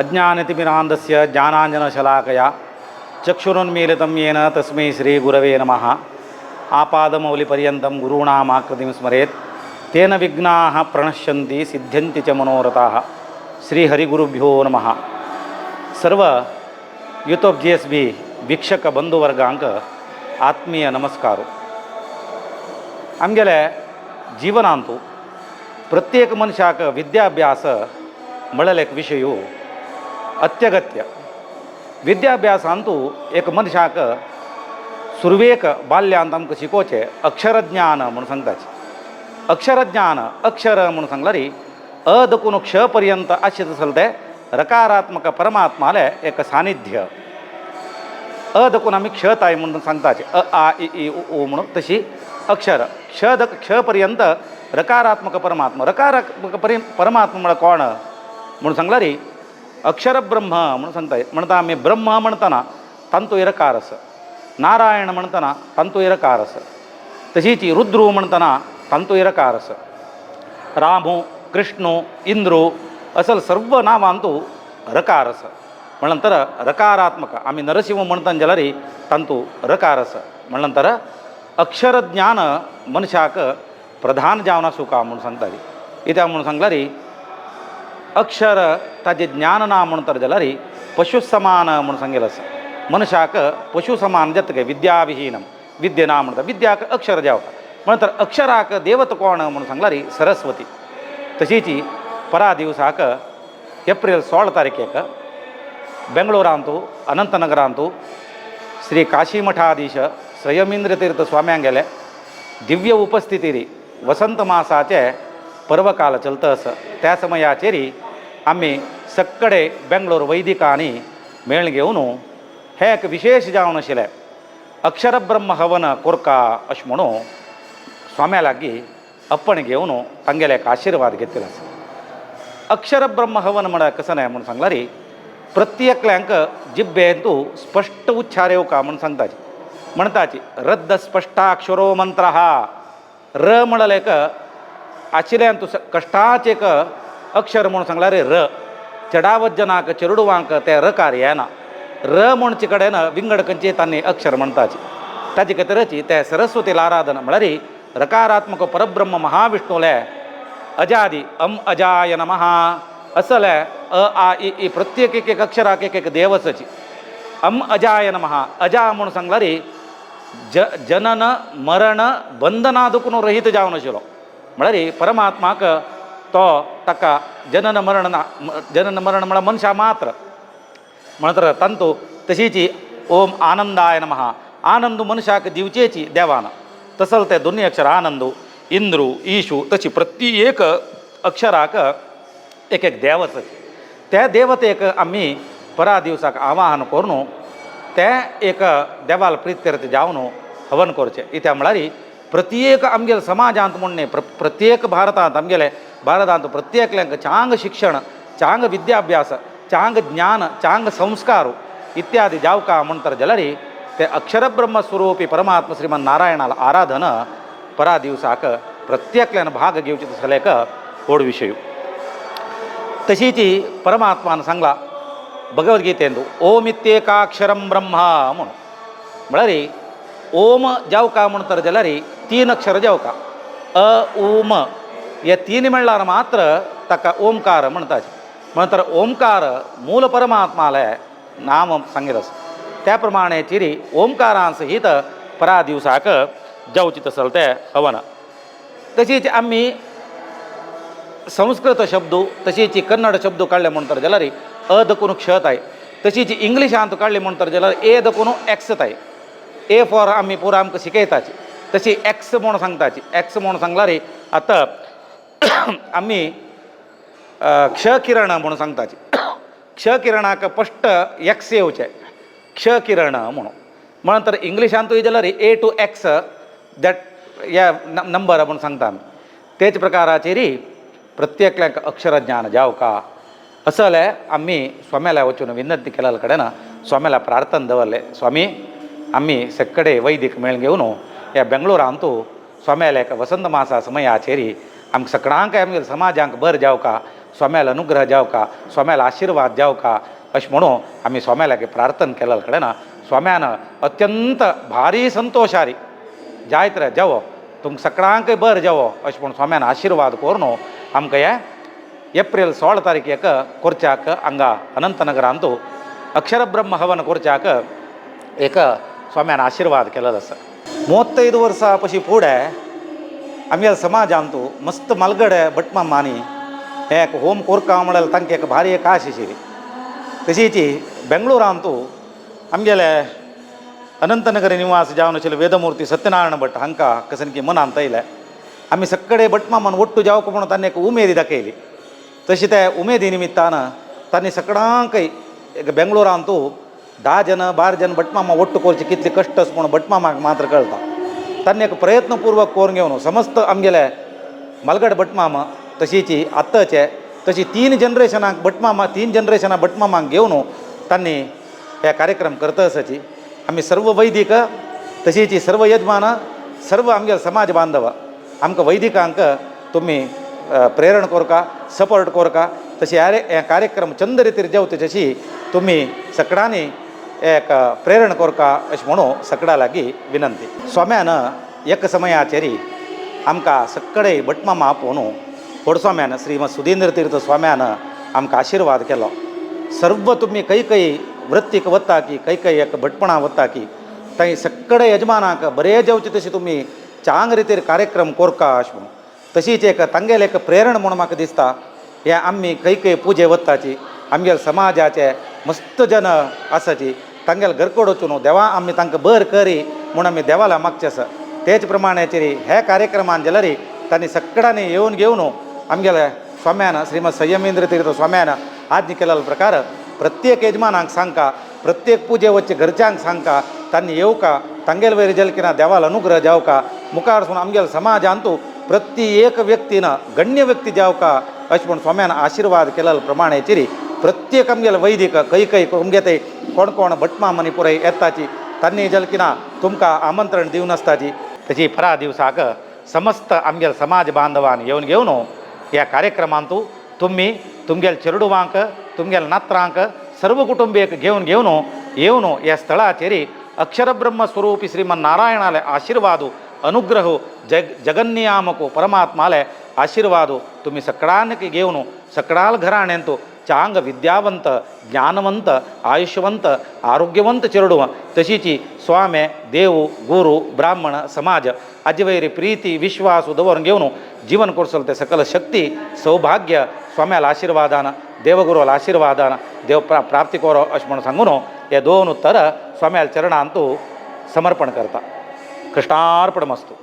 अज्ञानतिमिरान्धस्य ज्ञानाञ्जनशलाकया चक्षुरुन्मीलितं येन तस्मै श्रीगुरवे नमः। आपादमौलिपर्यन्तं गुरूणामाकृतिं स्मरेत् तेन विघ्नाः प्रणश्यन्ति सिद्ध्यन्ति च मनोरथाः। श्रीहरिगुरुभ्यो नमः। सर्व यूट्यूब GSB वीक्षक बंधुवर्गांक आत्मीय नमस्कार। आमगेले जीवनांतू प्रत्येक मनशाक विद्याभ्यास म्हणलेले एक विषय अत्यगत्य। विद्याभ्यासांतू एक मनशाक सुरवेक बाल्यांत आमकां शिकोवचे अक्षरज्ञान म्हणून सांगताचे। अक्षरज्ञान अक्षर म्हणून सांगल्यार अ दकून क्ष पर्यंत आशित आसले ते रकारात्मक परमात्माले एक सानिध्य। अ दकून आमी क्षताय म्हणून सांगताचे अ आ इ ई उ म्हणून तशी अक्षर क्ष पर्यंत रकारात्मक परमात्मा। रकारात्मक परमात्मा म्हळ्यार कोण म्हणून सांगल्यार अक्षर ब्रह्म म्हणून सांगताय। म्हणटा आमी ब्रह्म म्हणटना तांतूय रकार आसा, नारायण म्हणटना तांतूय रकार आसा, तशीच रुद्रू म्हणटना तांतूय रकार आसा, रामू कृष्णू इंद्रू असल सर्व नांवांतू रकार आसा। म्हणनंतर रकारात्मक आमी नरसिंह म्हणटा जाल्यार तांतू रकार आसा। म्हणनंतर अक्षर ज्ञान मनशाक प्रधान जावन आसूं का म्हणून सांगताली। कित्याक म्हणून सांगल्यार अक्षर ताजें ज्ञान ना म्हणतर जाल्यार पशु समान म्हणून सांगिल्लें आसा। मनशाक पशु समान जतके विद्याविहीनम विद्ये ना म्हणटा विद्याक अक्षर जावता। म्हणतर अक्षराक देवत कोण म्हणून सांगल्यार सरस्वती। तशीच परा दिवसाक एप्रिल 16 तारखेक बेंगळूरांतू अनंतनगरांतू श्री काशी मठाधीश संयमेंद्र तीर्थ स्वाम्यांगेले दिव्य उपस्थितीरी वसंत मासाचे पर्वकाल चलता आसा। त्या समयाचेरी आमी सक्कडे बेंगळूर वैदिकांनी मेळ घेवन हे एक विशेष जावन आशिल्लें अक्षर ब्रह्म हवन कोरका अशें म्हणून स्वाम्या लागीं अप्पण घेवन तांगेले एक आशिर्वाद घेतिल्लो आसा। अक्षर ब्रह्म हवन म्हळ्यार कसं न्हय म्हणून सांगल्यार प्रत्येकल्यांक जिब्बेंतू स्पश्ट उच्चार येवका म्हणून सांगताची। म्हणटाची रद्द स्पष्टाक्षरो मंत्र र म्हणल्यार एक आशिल्ल्यांतू कश्टाचें एक अक्षर म्हणून सांगल्यार र। चडावज्जनाक चेडुवांक ते रकार येना। र म्हणचे कडेन विंगड खंयचे तांणी अक्षर म्हणटाची। ताचे खातीरची ते सरस्वतीला आराधना म्हळ्यार रकारात्मक परब्रह्म महाविष्णूले अजादी अजाय नमः असले अ आ इ ई प्रत्येक एक अक्षराक एक देव आसाची। अजाय नमः अजा म्हणून सांगल्यार जनन मरण बंधना दुखून रहित जावन आशिल्लो। म्हळ्यार परमात्माक तो ताका जनन मरण म्हळ्यार मनशा मात्र। म्हणतर तांतू तशीच ओम आनंदाय नमः आनंद मनशाक दिवचेची देवान। तसल ते दोन्ही अक्षर आनंदू इंद्रू ईशू तशी प्रत्येक अक्षराक एक एक देव आसाची। त्या देवतेक आमी परा दिवसाक आवाहन करून ते एक देवाल प्रित्यर्थ जावन हवन करचें। कित्याक म्हळ्यार प्रत्येक आमगेले समाजांत म्हणणे प्रत्येक भारतांत आमगेले भारतांत प्रत्येकल्यांक चांग शिक्षण चांग विद्याभ्यास चांग ज्ञान चांग संस्कार इत्यादी जावका म्हणतर जाल्यार ते अक्षरब्रह्म स्वरूपी परमात्मा श्रीमन नारायणाला आराधन परा दिवसाक प्रत्येकल्यान भाग घेवचे जाल्यार एक व्हड विशय। तशीच परमात्मान सांगला भगवद्गीतेंत ओम इत्येकाक्षरम ब्रह्म म्हणून। म्हळ्यार ओम जावका म्हणतर जाल्यार 3 अक्षर जावका अ उम हे 3 म्हणल्यार मात्र ताका ओमकार म्हणटाचे। म्हणतर ओमकार मूल परमात्माले नाम सांगिल्लें आसा। त्या प्रमाणे चिरी ओमकारा सहित परा दिवसाक जावचें आसलें तें हवन। तशीच आमी संस्कृत शब्द तशीच कन्नड शब्द काडले म्हणतर जाल्यार अ दकून क्षताय। तशीच इंग्लिशांत काडली म्हणतर जाल्यार ए दकून एक्सताय। ए फॉर आमी पुरो आमकां शिकयताची तशी एक्स म्हूण सांगताची। एक्स म्हूण सांगल्यार आतां आमी क्ष किरण म्हणून सांगताची। क्ष किरणाक स्पश्ट एक्स येवचें क्ष किरण म्हणून। म्हणतर इंग्लिशांतूय जाल्यार ए टू एक्स दॅट ह्या नंबर म्हणून सांगता आमी। तेच प्रकाराचेर प्रत्येकल्यांक अक्षरज्ञान जावका असले आमी स्वाम्याला वचून विनंती केलेले कडेन स्वाम्याला प्रार्थना दवरले। स्वामी आमी सक्कडे वैदिक मेळ घेवन ह्या बेंगळूरांतू स्वाम्याला एक वसंत मासा समयाचेर आमकां सगळ्यांक आमगे समाजांक बर जावका स्वाम्याला अनुग्रह जाव का, स्वाम्याला आशीर्वाद जाव का अशें म्हणून आमी स्वाम्यालागे प्रार्थना केलेले कडेन स्वाम्यान अत्यंत भारी संतोशारी जायत रे जावो तुमकां सगळ्यांक बरें जावो अशें म्हणून स्वाम्यान आशीर्वाद कोरून आमकां हे एप्रिल 16 तारखेक कोरच्याक हांगा अनंतनगरांतू अक्षरब्रह्म हवन कोरच्याक एक स्वाम्यान आशीर्वाद केलेलो आसा. 35 वर्सां पशी फुडें आमच्या समाजांतू मस्त मलगडे भटमामांनी हे एक होम कोरता म्हणल्यार तांकां एक भारी एक आश आशिल्ली. तशीच बेंगळुरांतू आमगेले अनंतनगर निवास जावन आशिल्ले वेदमुर्ती सत्यनारायण भट हांकां कसनकी मनांत येयले. आमी सगळे भटमामान ओट्टू जावंक म्हणून तांणी एक उमेद दाखयली. तशी त्या उमेदी निमित्तान तांणी सगळ्यांक एक बेंगळुरांतू 10 जन 12 जन भटमामा ओट्टू करचे कितले कश्ट आसा म्हणून भटमामाक मात्र कळटा. तांणी एक प्रयत्नपूर्वक करून घेवन समस्त आमगेले मलगड भटमामा तशीच आत्ताचे तशी 3 जनरेशनाक भटमामाक घेवन तांणी हे कार्यक्रम करता आसाची. आमी सर्व वैदिक तशीच सर्व यजमान सर्व आमगे समाज बांधव आमकां वैदिकांक तुमी प्रेरण कोरका सपोर्ट कोरका तशी हे कार्यक्रम चंद रितीर जावचे जशी तुमी सगळ्यांनी एक प्रेरण कोरका अशें म्हणून सगळ्या लागीं विनंती. स्वाम्यान एक समयाचेरी आमकां सगळे भटमामा आपोवन व्हडस्वाम्यान श्रीमद सुधींद्र तीर्थ स्वाम्यान आमकां आशीर्वाद केलो. सर्व तुमी खंय वृत्तीक वता की खंय एक भटपणां वता की थंय सगळे यजमानाक बरें जावचें तशें तुमी चांग रितीर कार्यक्रम कोरका अशें म्हणून. तशीच एक तांगेले एक प्रेरण म्हणून म्हाका दिसता. हे आमी खंय पुजे वताची आमगे समाजाचे मस्त जन आसाची तांगेले घरकोड वचून देवा आमी तांकां बर करी म्हणून आमी देवाला मागचे आसा. तेच प्रमाणेचेरी हे कार्यक्रमान जाल्यार तांणी सगळ्यांनी येवन घेवन आमगेले स्वाम्यान श्रीमद संयमेंद्र तीर्थ स्वाम्यान आज्ञ केलेल्या प्रकार प्रत्येक यजमानाक सांगका प्रत्येक पुजे वच्चे घरच्यांक सांगका तांणी येवका तांगेले वयर जलकिना देवाला अनुग्रह जावका मुखार वचून आमगेले समाजांतू प्रत्येक व्यक्तीनं गण्य व्यक्ती जावका अशें म्हणून स्वाम्यान आशीर्वाद केलेल्या प्रमाणेचेरी प्रत्येक आमगेले वैदिक खंय तुमगे ते कोण भटमामांनी पुराय येताची तांणी जलकिना तुमकां आमंत्रण दिवन आसताची. तेची परा दिवसाक समस्त आमगेले समाज बांधवान येवन घेवन ह्या कार्यक्रमांतू तुमी तुमगेले चेडुवांक तुमगेले नात्रांक सर्व कुटुंबीक घेवन येवन ह्या स्थळाचेरी अक्षरब्रह्म स्वरूपी श्रीमन नारायणाले आशीर्वादू अनुग्रह जगन्नियामको परमात्माले आशीर्वादू तुम्ही सगळ्यांक घेवन सगळ्या घराण्यांतू चांग विद्यावंत ज्ञानवंत आयुष्यवंत आरोग्यवंत चेडू तशीच स्वामी देव गुरु ब्राह्मण समाज अजवैरी प्रीती विश्वास दवरून घेवन जीवन कोर्सल ते सकल शक्ती सौभाग्य स्वाम्याला आशीर्वादान देवगुरूला आशीर्वादान देव प्राप्ती करो अशें म्हणून सांगून हे 2 उत्तर स्वाम्याला चरणांतू समर्पण करता. कृष्णार्पणमस्तु.